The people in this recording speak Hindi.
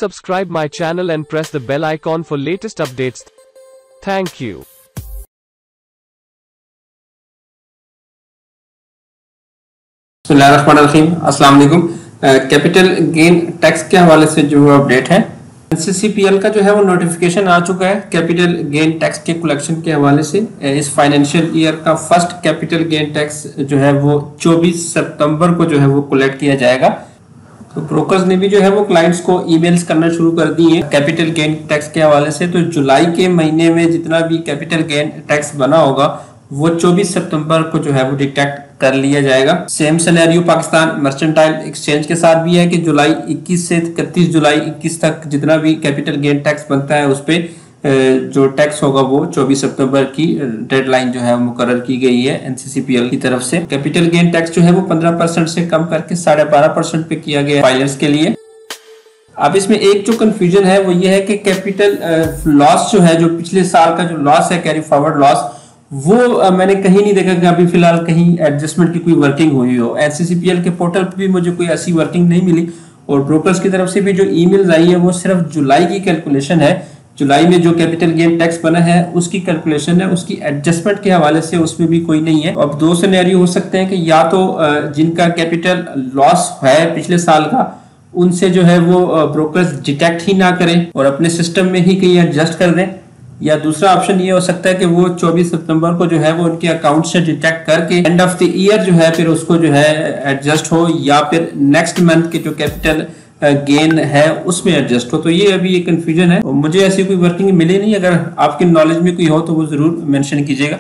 subscribe my channel and press the bell icon for latest updates. Thank you. अस्सलाम वालेकुम। कैपिटल गेन टैक्स के हवाले से जो अपडेट है, एनसीसीपीएल का जो है वो नोटिफिकेशन आ चुका है कैपिटल गेन टैक्स के कलेक्शन के हवाले से। इस फाइनेंशियल ईयर का फर्स्ट कैपिटल गेन टैक्स जो है वो 24 सितंबर को जो है वो कलेक्ट किया जाएगा। तो ब्रोकर्स ने भी जो है वो क्लाइंट्स को ईमेल्स करना शुरू कर दी है कैपिटल गेन टैक्स के हवाले से। तो जुलाई के महीने में जितना भी कैपिटल गेन टैक्स बना होगा वो 24 सितंबर को जो है वो डिटेक्ट कर लिया जाएगा। Same scenario Pakistan mercantile exchange के साथ भी है कि जुलाई 21 से 31 जुलाई 21 तक जितना भी कैपिटल गेन टैक्स बनता है उस पे जो टैक्स होगा वो 24 सितंबर की डेडलाइन जो है मुकर्रर की गई है एनसीसीपीएल की तरफ से। कैपिटल गेन टैक्स जो है वो 15% से कम करके 12.5% पे किया गया फाइलर्स के लिए। अब इसमें एक जो कंफ्यूजन है वो ये है कि कैपिटल लॉस जो है, जो पिछले साल का जो लॉस है कैरी फॉरवर्ड लॉस, वो मैंने कहीं नहीं देखा कि अभी फिलहाल कहीं एडजस्टमेंट की कोई वर्किंग हुई हो। एनसीसीपीएल के पोर्टल पे भी मुझे कोई ऐसी वर्किंग नहीं मिली और ब्रोकर्स की तरफ से भी जो ईमेल्स आई है वो सिर्फ जुलाई की कैलकुलेशन है। जुलाई में जो कैपिटल गेन टैक्स बना है उसकी कैलकुलेशन है, उसकी एडजस्टमेंट के हवाले से उसमें भी कोई नहीं है। अब दो सिनेरियो हो सकते हैं कि या तो जिनका कैपिटल लॉस है पिछले साल का उनसे जो है वो ब्रोकर्स डिटेक्ट ही ना करें और अपने सिस्टम में ही कहीं एडजस्ट कर दें, या दूसरा ऑप्शन ये हो सकता है कि वो 24 सितंबर को जो है वो उनके अकाउंट से डिटेक्ट करके एंड ऑफ द ईयर जो है फिर उसको जो है एडजस्ट हो, या फिर नेक्स्ट मंथ के जो कैपिटल गेन है उसमें एडजस्ट हो। तो ये अभी ये कंफ्यूजन है, मुझे ऐसी कोई वर्किंग मिली नहीं। अगर आपकी नॉलेज में कोई हो तो वो जरूर मेंशन कीजिएगा।